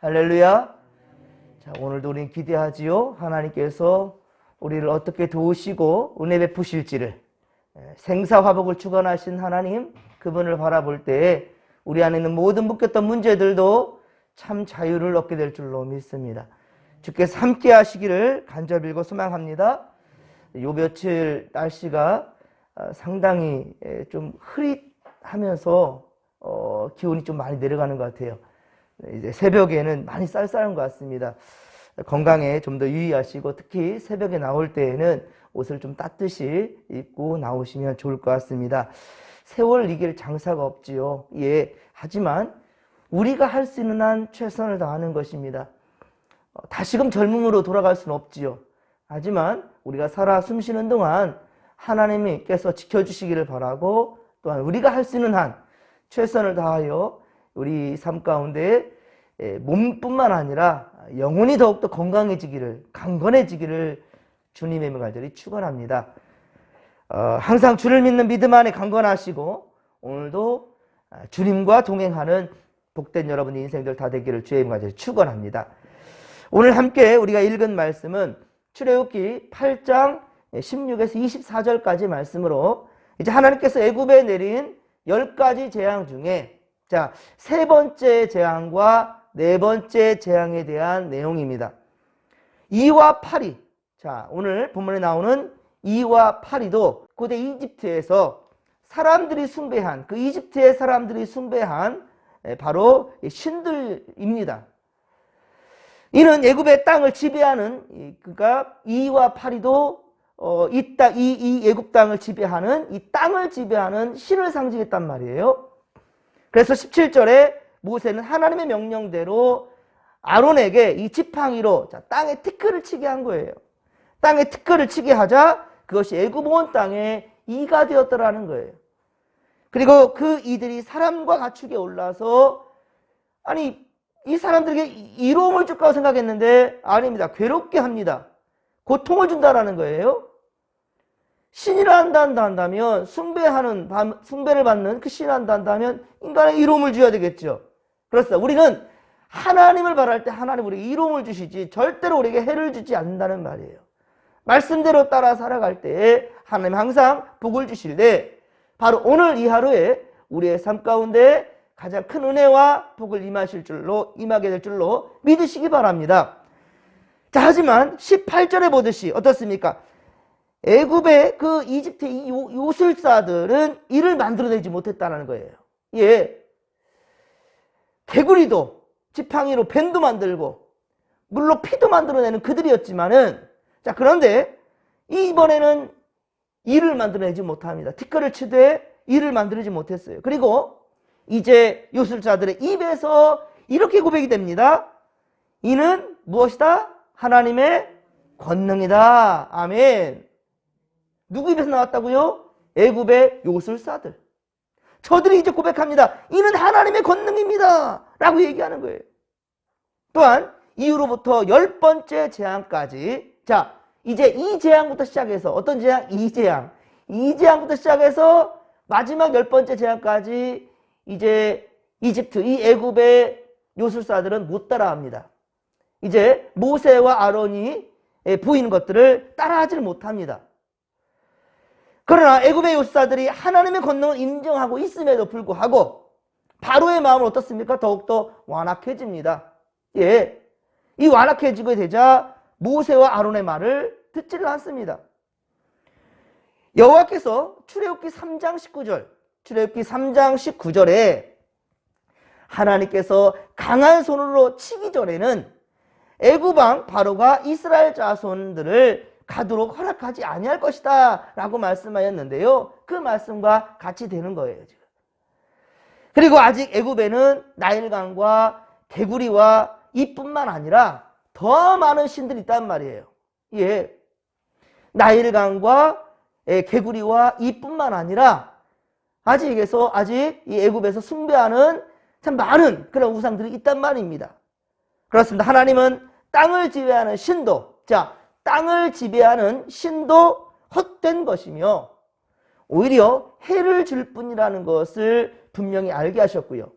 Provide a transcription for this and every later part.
할렐루야. 자, 오늘도 우리는 기대하지요. 하나님께서 우리를 어떻게 도우시고 은혜 베푸실지를. 생사화복을 주관하신 하나님, 그분을 바라볼 때 우리 안에 있는 모든 묶였던 문제들도 참 자유를 얻게 될 줄로 믿습니다. 주께서 함께 하시기를 간절히 빌고 소망합니다. 요 며칠 날씨가 상당히 좀 흐릿하면서 기온이 좀 많이 내려가는 것 같아요. 이제 새벽에는 많이 쌀쌀한 것 같습니다. 건강에 좀 더 유의하시고 특히 새벽에 나올 때에는 옷을 좀 따뜻이 입고 나오시면 좋을 것 같습니다. 세월 이길 장사가 없지요. 예, 하지만 우리가 할 수 있는 한 최선을 다하는 것입니다. 다시금 젊음으로 돌아갈 수는 없지요. 하지만 우리가 살아 숨쉬는 동안 하나님께서 지켜주시기를 바라고, 또한 우리가 할 수 있는 한 최선을 다하여 우리 삶 가운데 몸뿐만 아니라 영혼이 더욱더 건강해지기를, 강건해지기를 주님의 간절히 축원합니다. 항상 주를 믿는 믿음 안에 강건하시고 오늘도 주님과 동행하는 복된 여러분의 인생들 다 되기를 주의 간절히 축원합니다. 오늘 함께 우리가 읽은 말씀은 출애굽기 8장 16에서 24절까지 말씀으로, 이제 하나님께서 애굽에 내린 10가지 재앙 중에 세 번째 재앙과 네 번째 재앙에 대한 내용입니다. 2와 8이, 오늘 본문에 나오는 2와 8이도 고대 이집트에서 사람들이 숭배한, 그 이집트의 사람들이 숭배한 바로 신들입니다. 이는 애굽의 땅을 지배하는, 그러니까 2와 8이도 이 애굽 땅을 지배하는, 이 땅을 지배하는 신을 상징했단 말이에요. 그래서 17절에 모세는 하나님의 명령대로 아론에게 이 지팡이로 땅에 티끌을 치게 한 거예요. 땅에 티끌을 치게 하자 그것이 애굽 온 땅에 이가 되었더라는 거예요. 그리고 그 이들이 사람과 가축에 올라서, 아니 이 사람들에게 이로움을 줄 거라고 생각했는데 아닙니다. 괴롭게 합니다. 고통을 준다라는 거예요. 신이라 한다면 숭배를 받는 그 신을 한다면 인간의 이로움을 줘야 되겠죠. 그렇습니다. 우리는 하나님을 바랄 때 하나님 우리에게 이로움을 주시지 절대로 우리에게 해를 주지 않는다는 말이에요. 말씀대로 따라 살아갈 때 하나님 항상 복을 주실때 바로 오늘 이 하루에 우리의 삶 가운데 가장 큰 은혜와 복을 임하게 될 줄로 믿으시기 바랍니다. 하지만 18절에 보듯이 어떻습니까? 애굽의 그 이집트의 요술사들은 이를 만들어내지 못했다는 거예요. 예. 개구리도 지팡이로 뱀도 만들고 물로 피도 만들어내는 그들이었지만은, 그런데 이번에는 이를 만들어내지 못합니다. 티끌을 치되 이를 만들어내지 못했어요. 그리고 이제 요술자들의 입에서 이렇게 고백이 됩니다. 이는 무엇이다? 하나님의 권능이다. 아멘. 누구 입에서 나왔다고요? 애굽의 요술사들. 저들이 이제 고백합니다. 이는 하나님의 권능입니다 라고 얘기하는 거예요. 또한 이후로부터 10번째 재앙까지, 이제 이 재앙부터 시작해서, 어떤 재앙? 이 재앙부터 시작해서 마지막 10번째 재앙까지 이제 이집트, 이 애굽의 요술사들은 못 따라합니다. 이제 모세와 아론이 보이는 것들을 따라하지를 못합니다. 그러나 애굽의 요술사들이 하나님의 권능을 인정하고 있음에도 불구하고 바로의 마음은 어떻습니까? 더욱더 완악해집니다. 예, 이 완악해지게 되자 모세와 아론의 말을 듣지를 않습니다. 여호와께서 출애굽기 3장 19절에 하나님께서 강한 손으로 치기 전에는 애굽 왕 바로가 이스라엘 자손들을 가도록 허락하지 아니할 것이다 라고 말씀하였는데요, 그 말씀과 같이 되는 거예요 지금. 그리고 아직 애굽에는 나일강과 개구리와 이뿐만 아니라 더 많은 신들이 있단 말이에요. 예, 나일강과 개구리와 이뿐만 아니라 아직 이 애굽에서 숭배하는 참 많은 그런 우상들이 있단 말입니다. 그렇습니다. 하나님은 땅을 지배하는 신도, 땅을 지배하는 신도 헛된 것이며 오히려 해를 줄 뿐이라는 것을 분명히 알게 하셨고요.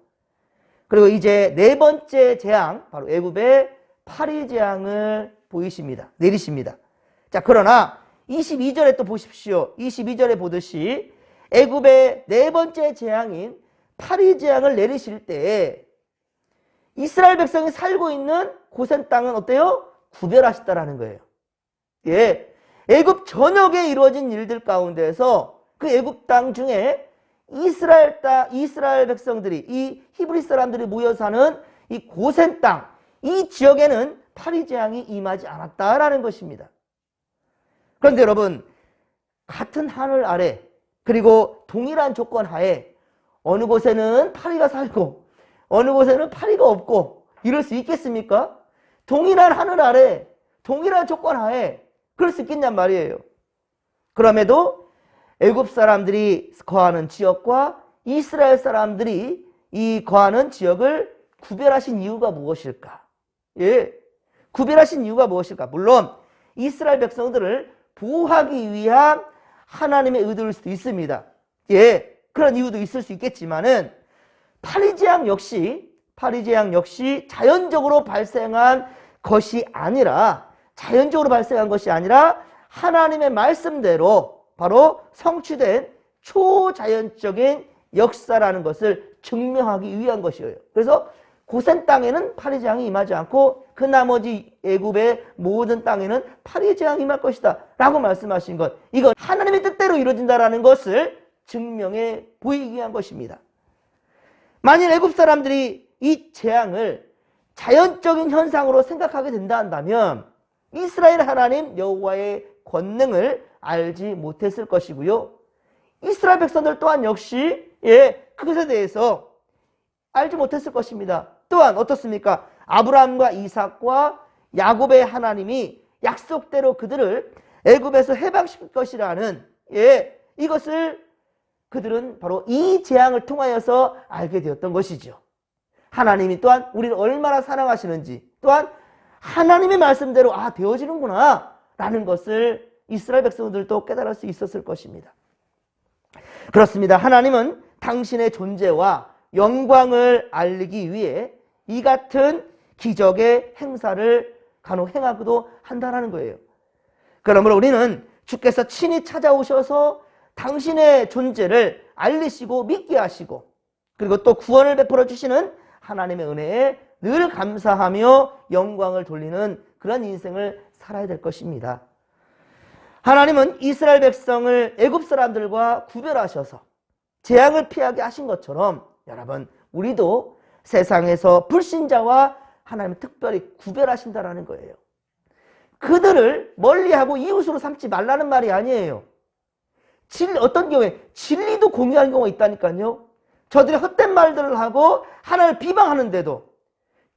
그리고 이제 네 번째 재앙, 바로 애굽의 파리 재앙을 내리십니다. 자, 그러나 22절에 또 보십시오. 22절에 보듯이 애굽의 네 번째 재앙인 파리 재앙을 내리실 때 이스라엘 백성이 살고 있는 고센 땅은 어때요? 구별하셨다라는 거예요. 예, 애굽 전역에 이루어진 일들 가운데서 그 애굽 땅 중에 이스라엘 백성들이, 이 히브리 사람들이 모여 사는 이 고센 땅, 이 지역에는 파리 재앙이 임하지 않았다라는 것입니다. 그런데 여러분, 같은 하늘 아래 그리고 동일한 조건 하에 어느 곳에는 파리가 살고 어느 곳에는 파리가 없고 이럴 수 있겠습니까? 동일한 하늘 아래 동일한 조건 하에 그럴 수 있겠냔 말이에요. 그럼에도 애굽 사람들이 거하는 지역과 이스라엘 사람들이 이 거하는 지역을 구별하신 이유가 무엇일까? 예, 구별하신 이유가 무엇일까? 물론 이스라엘 백성들을 보호하기 위한 하나님의 의도일 수도 있습니다. 예, 그런 이유도 있을 수 있겠지만은 파리 재앙 역시 자연적으로 발생한 것이 아니라 하나님의 말씀대로 바로 성취된 초자연적인 역사라는 것을 증명하기 위한 것이에요. 그래서 고센 땅에는 파리 재앙이 임하지 않고 그 나머지 애굽의 모든 땅에는 파리 재앙이 임할 것이다 라고 말씀하신 것, 이건 하나님의 뜻대로 이루어진다라는 것을 증명해 보이기 위한 것입니다. 만일 애굽 사람들이 이 재앙을 자연적인 현상으로 생각하게 된다 한다면 이스라엘 하나님 여호와의 권능을 알지 못했을 것이고요. 이스라엘 백성들 또한 역시 그것에 대해서 알지 못했을 것입니다. 또한 어떻습니까? 아브라함과 이삭과 야곱의 하나님이 약속대로 그들을 애굽에서 해방시킬 것이라는 이것을 그들은 바로 이 재앙을 통하여서 알게 되었던 것이죠. 하나님이 또한 우리를 얼마나 사랑하시는지, 또한 하나님의 말씀대로 되어지는구나 라는 것을 이스라엘 백성들도 깨달을 수 있었을 것입니다. 그렇습니다. 하나님은 당신의 존재와 영광을 알리기 위해 이 같은 기적의 행사를 간혹 행하기도 한다는 거예요. 그러므로 우리는 주께서 친히 찾아오셔서 당신의 존재를 알리시고 믿게 하시고 그리고 또 구원을 베풀어 주시는 하나님의 은혜에 늘 감사하며 영광을 돌리는 그런 인생을 살아야 될 것입니다. 하나님은 이스라엘 백성을 애굽 사람들과 구별하셔서 재앙을 피하게 하신 것처럼 여러분, 우리도 세상에서 불신자와 하나님을 특별히 구별하신다라는 거예요. 그들을 멀리하고 이웃으로 삼지 말라는 말이 아니에요. 어떤 경우에 진리도 공유하는 경우가 있다니까요. 저들이 헛된 말들을 하고 하나님을 비방하는데도,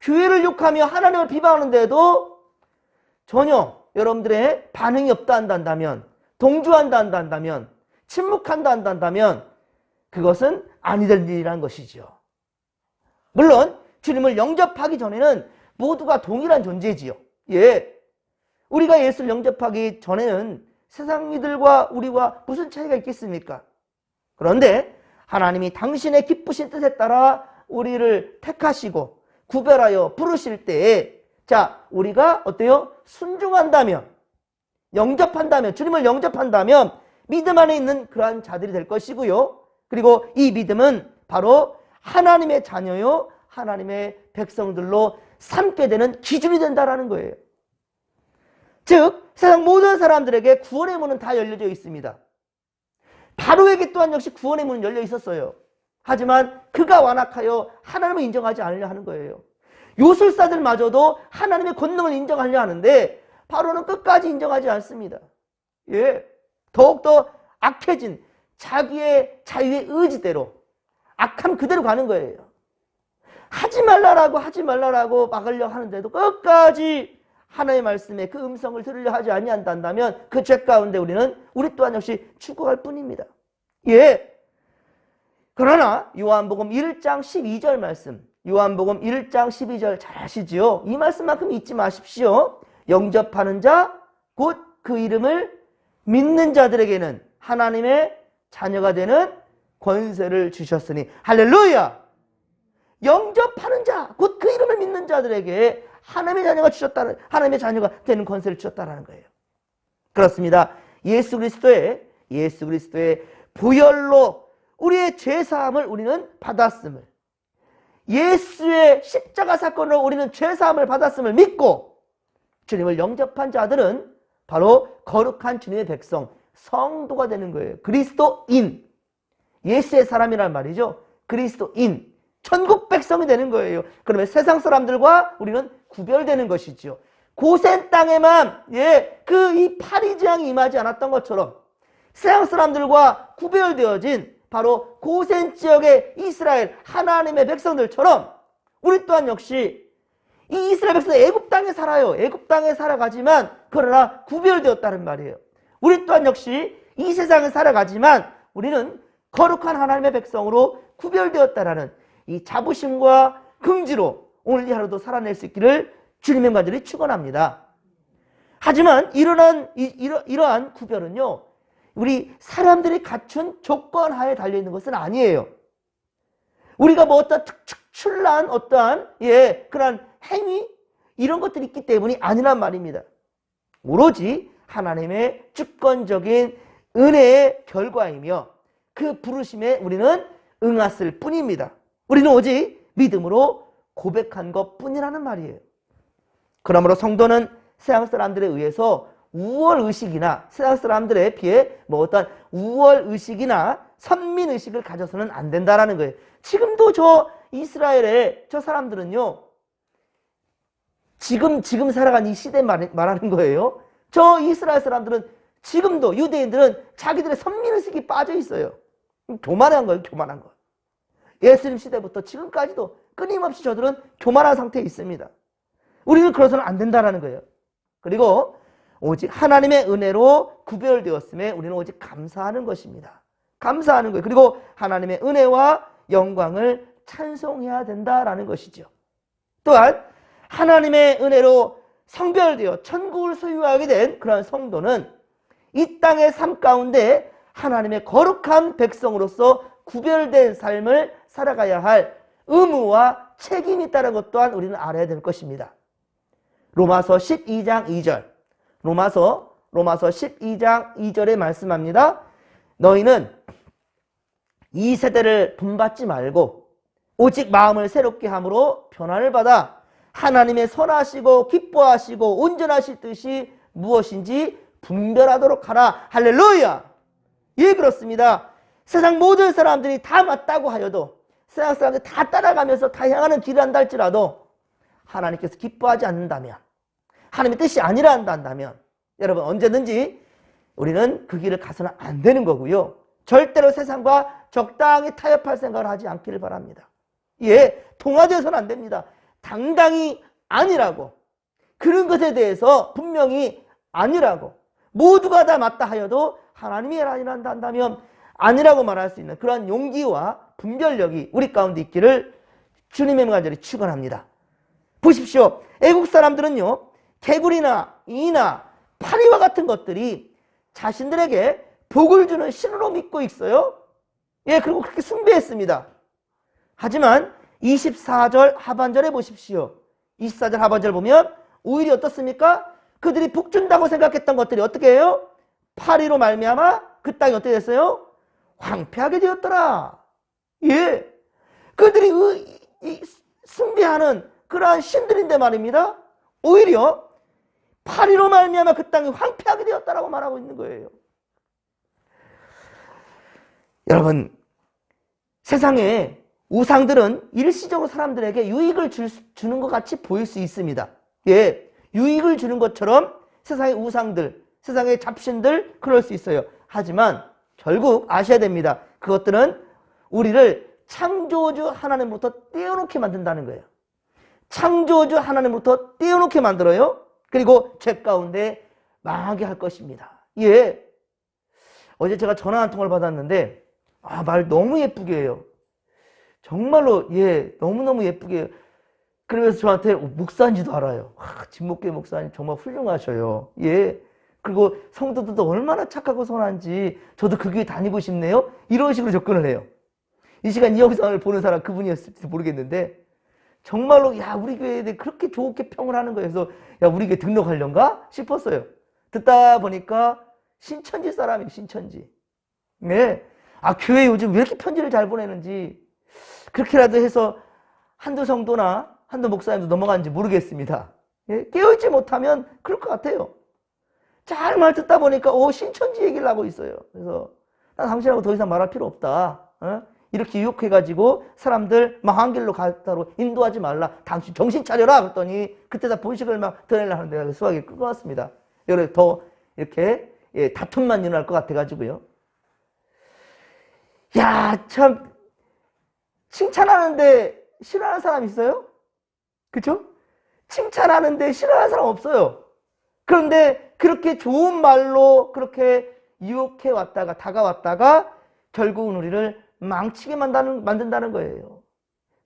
교회를 욕하며 하나님을 비방하는데도 전혀 여러분들의 반응이 없다 한다면, 동조한다 한다면, 침묵한다 한다면 그것은 아니 될 일이라는 것이죠. 물론 주님을 영접하기 전에는 모두가 동일한 존재지요. 우리가 예수를 영접하기 전에는 세상 이들과 우리와 무슨 차이가 있겠습니까? 그런데 하나님이 당신의 기쁘신 뜻에 따라 우리를 택하시고 구별하여 부르실 때에 우리가 어때요? 순종한다면, 영접한다면, 주님을 영접한다면 믿음 안에 있는 그러한 자들이 될 것이고요. 그리고 이 믿음은 바로 하나님의 자녀요, 하나님의 백성들로 삼게 되는 기준이 된다라는 거예요. 즉 세상 모든 사람들에게 구원의 문은 다 열려져 있습니다. 바로에게 또한 역시 구원의 문은 열려 있었어요. 하지만 그가 완악하여 하나님을 인정하지 않으려 하는 거예요. 요술사들마저도 하나님의 권능을 인정하려 하는데 바로는 끝까지 인정하지 않습니다. 더욱더 악해진 자기의 자유의 의지대로 악함 그대로 가는 거예요. 하지 말라라고 막으려 하는데도 끝까지 하나님의 말씀에 그 음성을 들으려 하지 아니한다면 그 죄 가운데 우리 또한 역시 죽어갈 뿐입니다. 그러나 요한복음 1장 12절 말씀, 요한복음 1장 12절 잘 아시지요? 이 말씀만큼 잊지 마십시오. 영접하는 자, 곧 그 이름을 믿는 자들에게는 하나님의 자녀가 되는 권세를 주셨으니. 할렐루야! 영접하는 자, 곧 그 이름을 믿는 자들에게 하나님의 자녀가 주셨다는, 하나님의 자녀가 되는 권세를 주셨다는 거예요. 그렇습니다. 예수 그리스도의 보혈로 우리의 죄사함을 우리는 받았음을, 예수의 십자가 사건으로 우리는 죄사함을 받았음을 믿고 주님을 영접한 자들은 바로 거룩한 주님의 백성, 성도가 되는 거예요. 그리스도인, 예수의 사람이란 말이죠. 그리스도인, 천국 백성이 되는 거예요. 그러면 세상 사람들과 우리는 구별되는 것이죠. 고센 땅에만 그 이 파리재앙이 임하지 않았던 것처럼 세상 사람들과 구별되어진 바로 고센 지역의 이스라엘 하나님의 백성들처럼 우리 또한 역시 이 이스라엘 백성 애굽 땅에 살아요. 애굽 땅에 살아가지만 그러나 구별되었다는 말이에요. 우리 또한 역시 이 세상에 살아가지만 우리는 거룩한 하나님의 백성으로 구별되었다라는 이 자부심과 긍지로 오늘 이 하루도 살아낼 수 있기를 주님의 간절히 축원합니다. 하지만 이러한 구별은요, 우리 사람들이 갖춘 조건 하에 달려있는 것은 아니에요. 우리가 뭐 어떤 특출난 어떠한 그런 행위 이런 것들이 있기 때문이 아니란 말입니다. 오로지 하나님의 주권적인 은혜의 결과이며 그 부르심에 우리는 응했을 뿐입니다. 우리는 오직 믿음으로 고백한 것뿐이라는 말이에요. 그러므로 성도는 세상 사람들에 의해서 우월의식이나 세상 사람들에 비해 뭐 어떤 우월의식이나 선민의식을 가져서는 안 된다는 거예요. 지금도 저 이스라엘의 저 사람들은요, 지금 살아가는 이 시대 말하는 거예요. 저 이스라엘 사람들은 지금도, 유대인들은 자기들의 선민의식이 빠져 있어요. 교만한 거예요, 교만한 거. 예수님 시대부터 지금까지도 끊임없이 저들은 교만한 상태에 있습니다. 우리는 그러서는 안 된다는 거예요. 그리고 오직 하나님의 은혜로 구별되었음에 우리는 오직 감사하는 것입니다. 감사하는 거예요. 그리고 하나님의 은혜와 영광을 찬송해야 된다라는 것이죠. 또한 하나님의 은혜로 성별되어 천국을 소유하게 된 그런 성도는 이 땅의 삶 가운데 하나님의 거룩한 백성으로서 구별된 삶을 살아가야 할 의무와 책임이 있다는 것 또한 우리는 알아야 될 것입니다. 로마서 12장 2절, 로마서 12장 2절에 말씀합니다. 너희는 이 세대를 본받지 말고 오직 마음을 새롭게 함으로 변화를 받아 하나님의 선하시고 기뻐하시고 온전하실 뜻이 무엇인지 분별하도록 하라. 할렐루야! 예, 그렇습니다. 세상 모든 사람들이 다 맞다고 하여도, 세상 사람들이 다 따라가면서 다 향하는 길을 한다 할지라도 하나님께서 기뻐하지 않는다면, 하나님의 뜻이 아니라 한다면 여러분 언제든지 우리는 그 길을 가서는 안 되는 거고요. 절대로 세상과 적당히 타협할 생각을 하지 않기를 바랍니다. 동화되어서는 안 됩니다. 당당히 아니라고, 그런 것에 대해서 분명히 아니라고, 모두가 다 맞다 하여도 하나님이 아니란다 한다면 아니라고 말할 수 있는 그런 용기와 분별력이 우리 가운데 있기를 주님의 간절히 축원합니다. 보십시오. 애국 사람들은요, 개구리나 이나 파리와 같은 것들이 자신들에게 복을 주는 신으로 믿고 있어요. 그리고 그렇게 숭배했습니다. 하지만 24절 하반절에 보십시오. 24절 하반절 보면 오히려 어떻습니까? 그들이 복 준다고 생각했던 것들이 어떻게 해요? 파리로 말미암아 그 땅이 어떻게 됐어요? 황폐하게 되었더라. 그들이 숭배하는 그러한 신들인데 말입니다. 오히려 파리로 말미암아 그 땅이 황폐하게 되었다라고 말하고 있는 거예요. 여러분, 세상에 우상들은 일시적으로 사람들에게 유익을 주는 것 같이 보일 수 있습니다. 유익을 주는 것처럼 세상의 우상들, 세상의 잡신들 그럴 수 있어요. 하지만 결국 아셔야 됩니다. 그것들은 우리를 창조주 하나님으로부터 떼어놓게 만든다는 거예요. 창조주 하나님으로부터 떼어놓게 만들어요. 그리고 죄 가운데 망하게 할 것입니다. 어제 제가 전화 한 통화를 받았는데 말 너무 예쁘게 해요. 정말로 너무너무 예쁘게 해요. 그러면서 저한테 목사인지도 알아요. 진목교회 목사님 정말 훌륭하셔요. 그리고 성도들도 얼마나 착하고 선한지 저도 그 교회 다니고 싶네요. 이런 식으로 접근을 해요. 이 시간 이 영상을 보는 사람 그분이었을지 모르겠는데 정말로 야 우리 교회에 대해 그렇게 좋게 평을 하는 거예요. 그래서 야 우리 교회 등록하려는가 싶었어요. 듣다 보니까 신천지 사람이에요. 신천지. 네. 아 교회 요즘 왜 이렇게 편지를 잘 보내는지 그렇게라도 해서 한두 성도나 한두 목사님도 넘어가는지 모르겠습니다. 예? 깨어있지 못하면 그럴 것 같아요. 잘 말 듣다 보니까 신천지 얘기를 하고 있어요. 그래서 난 당신하고 더 이상 말할 필요 없다. 어? 이렇게 유혹해가지고 사람들 망한 길로 가도록 인도하지 말라. 당신 정신 차려라. 그랬더니 그때 다 본식을 막 드러내려 하는데 수학이 끌고 왔습니다. 더 이렇게 다툼만 일어날 것 같아가지고요. 야, 참 칭찬하는데 싫어하는 사람 있어요? 그쵸? 칭찬하는데 싫어하는 사람 없어요. 그런데 그렇게 좋은 말로 그렇게 유혹해 왔다가 다가왔다가 결국은 우리를 망치게 만든다는 거예요.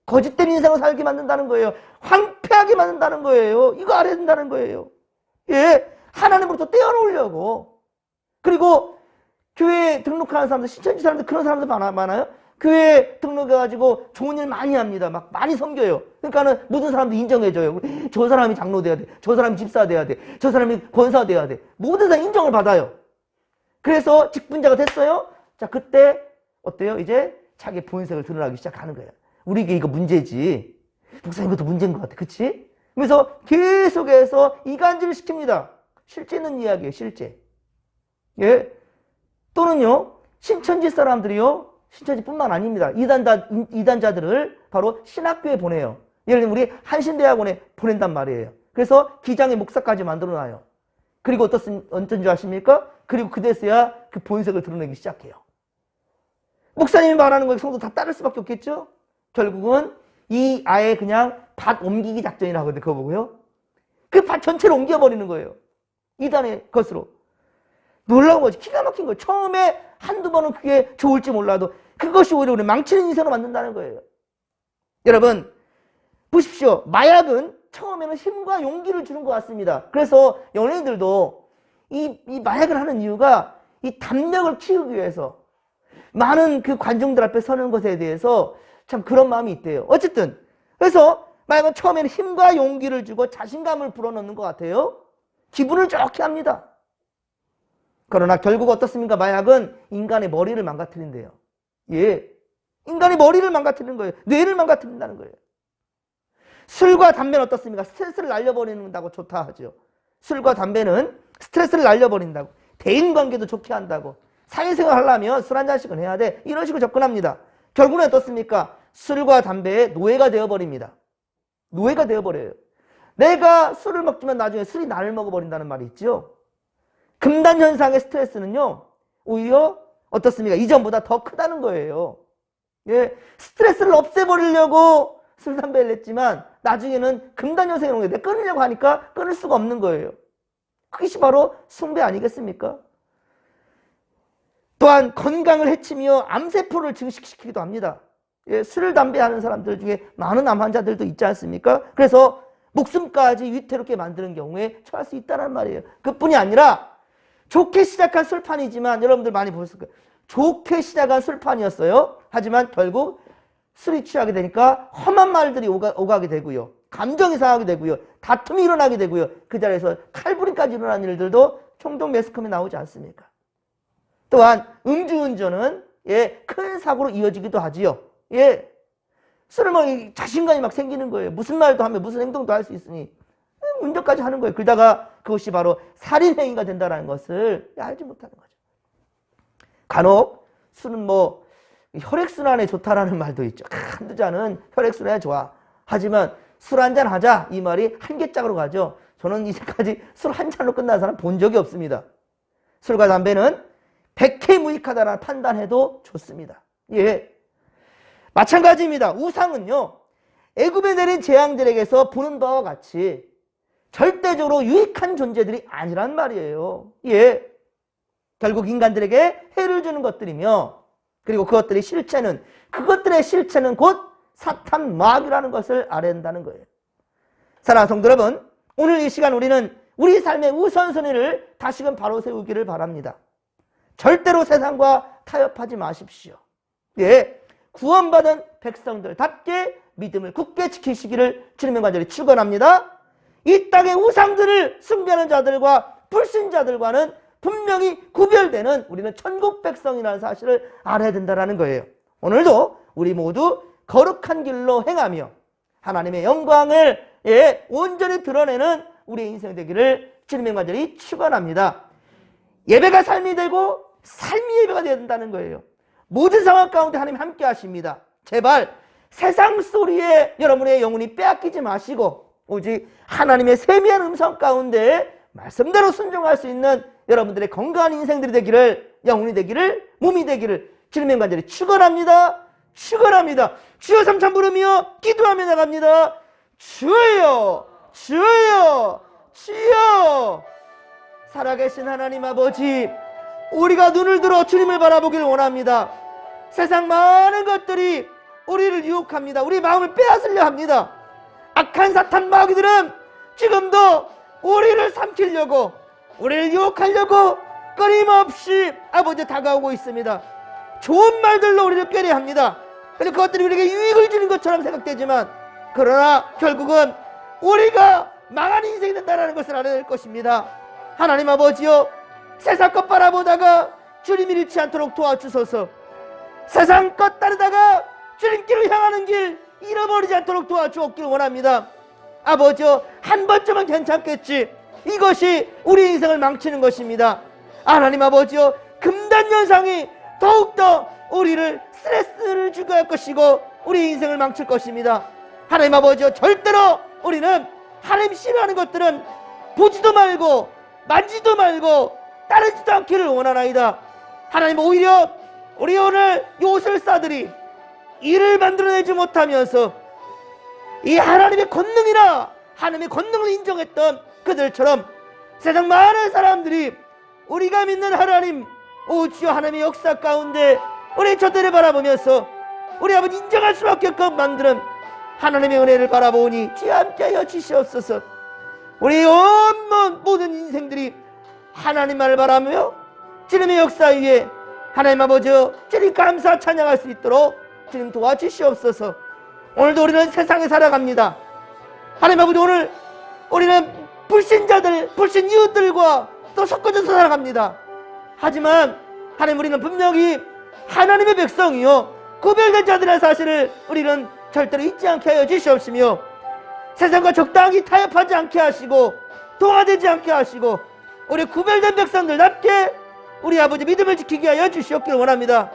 거짓된 인생을 살게 만든다는 거예요. 황폐하게 만든다는 거예요. 이거 알아야 된다는 거예요. 예, 하나님으로부터 떼어놓으려고. 그리고 교회에 등록하는 사람들, 신천지 사람들 그런 사람들 많아요. 교회에 등록해가지고 좋은 일 많이 합니다. 막 많이 섬겨요. 그러니까는 모든 사람들 인정해줘요. 저 사람이 장로 돼야 돼. 저 사람이 집사 돼야 돼. 저 사람이 권사 돼야 돼. 모든 사람 인정을 받아요. 그래서 직분자가 됐어요. 자, 그때 어때요? 이제 자기 본색을 드러나기 시작하는 거예요. 우리에게 이거 문제지. 목사님 이것도 문제인 것 같아. 그치? 그래서 계속해서 이간질을 시킵니다. 실제 있는 이야기예요. 실제. 예. 또는요. 신천지 사람들이요. 신천지뿐만 아닙니다. 이단자들을 바로 신학교에 보내요. 예를 들면 우리 한신대학원에 보낸단 말이에요. 그래서 기장의 목사까지 만들어놔요. 그리고 어떤 줄 아십니까? 그리고 그때서야 그 본색을 드러내기 시작해요. 목사님이 말하는 거에 성도 다 따를 수밖에 없겠죠? 결국은 이 아예 그냥 밭 옮기기 작전이라 하거든요. 그거 보고요. 그 밭 전체를 옮겨버리는 거예요. 이단의 것으로. 놀라운 거지. 기가 막힌 거예요. 처음에 한두 번은 그게 좋을지 몰라도 그것이 오히려 우리 망치는 인생을 만든다는 거예요. 여러분 보십시오. 마약은 처음에는 힘과 용기를 주는 것 같습니다. 그래서 연예인들도 이 마약을 하는 이유가 이 담력을 키우기 위해서 많은 그 관중들 앞에 서는 것에 대해서 참 그런 마음이 있대요. 어쨌든 그래서 마약은 처음에는 힘과 용기를 주고 자신감을 불어넣는 것 같아요. 기분을 좋게 합니다. 그러나 결국 어떻습니까? 마약은 인간의 머리를 망가뜨린대요. 예, 인간의 머리를 망가뜨리는 거예요. 뇌를 망가뜨린다는 거예요. 술과 담배는 어떻습니까? 스트레스를 날려버린다고 좋다 하죠. 술과 담배는 스트레스를 날려버린다고. 대인관계도 좋게 한다고. 사회생활 하려면 술 한 잔씩은 해야 돼. 이런 식으로 접근합니다. 결국은 어떻습니까? 술과 담배의 노예가 되어버립니다. 노예가 되어버려요. 내가 술을 먹지만 나중에 술이 나를 먹어버린다는 말이 있죠. 금단현상의 스트레스는요. 오히려 어떻습니까? 이전보다 더 크다는 거예요. 예, 스트레스를 없애버리려고 술, 담배를 냈지만 나중에는 금단현상이 오는 거예요. 내가 끊으려고 하니까 끊을 수가 없는 거예요. 그것이 바로 숭배 아니겠습니까? 또한 건강을 해치며 암세포를 증식시키기도 합니다. 예, 술, 담배 하는 사람들 중에 많은 암 환자들도 있지 않습니까? 그래서 목숨까지 위태롭게 만드는 경우에 처할 수 있다는 말이에요. 그뿐이 아니라 좋게 시작한 술판이지만 여러분들 많이 보셨을 거예요. 좋게 시작한 술판이었어요. 하지만 결국 술이 취하게 되니까 험한 말들이 오가게 되고요. 감정이 상하게 되고요. 다툼이 일어나게 되고요. 그 자리에서 칼부림까지 일어나는 일들도 종종 매스컴에 나오지 않습니까? 또한 음주운전은 큰 사고로 이어지기도 하지요. 예, 술을 먹으면 자신감이 막 생기는 거예요. 무슨 말도 하면 무슨 행동도 할 수 있으니 운전까지 하는 거예요. 그러다가 그것이 바로 살인행위가 된다는 것을 알지 못하는 거죠. 간혹 술은 혈액순환에 좋다라는 말도 있죠. 한두 잔은 혈액순환에 좋아. 하지만 술 한잔 하자 이 말이 한계짝으로 가죠. 저는 이제까지 술 한 잔로 끝난 사람 본 적이 없습니다. 술과 담배는 백해무익하다라는 판단해도 좋습니다. 예, 마찬가지입니다. 우상은요. 애굽에 내린 재앙들에게서 보는 바와 같이 절대적으로 유익한 존재들이 아니란 말이에요. 예, 결국 인간들에게 해를 주는 것들이며 그리고 그것들의 실체는 곧 사탄 마귀라는 것을 알아야 한다는 거예요. 사랑하는 성도 여러분, 오늘 이 시간 우리는 우리 삶의 우선순위를 다시금 바로 세우기를 바랍니다. 절대로 세상과 타협하지 마십시오. 예, 구원받은 백성들답게 믿음을 굳게 지키시기를 주님의 간절히 축원합니다. 이 땅의 우상들을 숭배하는 자들과 불신자들과는 분명히 구별되는 우리는 천국 백성이라는 사실을 알아야 된다는 거예요. 오늘도 우리 모두 거룩한 길로 행하며 하나님의 영광을 온전히 드러내는 우리의 인생 되기를 주님의 간절히 축원합니다. 예배가 삶이 되고 삶이 예배가 되어야 된다는 거예요. 모든 상황 가운데 하나님 함께 하십니다. 제발 세상 소리에 여러분의 영혼이 빼앗기지 마시고 오직 하나님의 세미한 음성 가운데 말씀대로 순종할 수 있는 여러분들의 건강한 인생들이 되기를, 영혼이 되기를, 몸이 되기를 주님의 간절히 축원합니다. 축원합니다. 주여 삼천 부르며 기도하며 나갑니다. 주여, 주여, 주여. 살아계신 하나님 아버지, 우리가 눈을 들어 주님을 바라보기를 원합니다. 세상 많은 것들이 우리를 유혹합니다. 우리 마음을 빼앗으려 합니다. 악한 사탄 마귀들은 지금도 우리를 삼키려고, 우리를 유혹하려고 끊임없이 아버지 다가오고 있습니다. 좋은 말들로 우리를 꾀려 합니다. 그리고 그것들이 우리에게 유익을 주는 것처럼 생각되지만, 그러나 결국은 우리가 망한 인생이 된다는 것을 알아야 될 것입니다. 하나님 아버지여, 세상 것 바라보다가 주님 잃지 않도록 도와주소서. 세상 것 따르다가 주님께로 향하는 길 잃어버리지 않도록 도와주옵기를 원합니다. 아버지여, 한 번쯤은 괜찮겠지. 이것이 우리 인생을 망치는 것입니다. 하나님 아버지여, 금단현상이 더욱더 우리를 스트레스를 주게 할 것이고 우리 인생을 망칠 것입니다. 하나님 아버지여, 절대로 우리는 하나님 싫어하는 것들은 보지도 말고 만지도 말고 따르지도 않기를 원하나이다. 하나님, 오히려 우리 오늘 요술사들이 일을 만들어내지 못하면서 이 하나님의 권능이나 하나님의 권능을 인정했던 그들처럼 세상 많은 사람들이 우리가 믿는 하나님, 오 주여, 하나님의 역사 가운데 우리 저들을 바라보면서 우리 아버지 인정할 수밖에 없게끔 만드는 하나님의 은혜를 바라보니 주여 함께하여 주시옵소서. 우리 온 모든 인생들이 하나님만을 바라며 주님의 역사 위에 하나님 아버지여 주님 감사 찬양할 수 있도록 주님 도와주시옵소서. 오늘도 우리는 세상에 살아갑니다. 하나님 아버지, 오늘 우리는 불신자들, 불신 이웃들과 또 섞어져서 살아갑니다. 하지만 하나님, 우리는 분명히 하나님의 백성이요 구별된 자들의 사실을 우리는 절대로 잊지 않게 하여 주시옵시며, 세상과 적당히 타협하지 않게 하시고 동화되지 않게 하시고 우리 구별된 백성들답게 우리 아버지 믿음을 지키게 하여 주시옵기를 원합니다.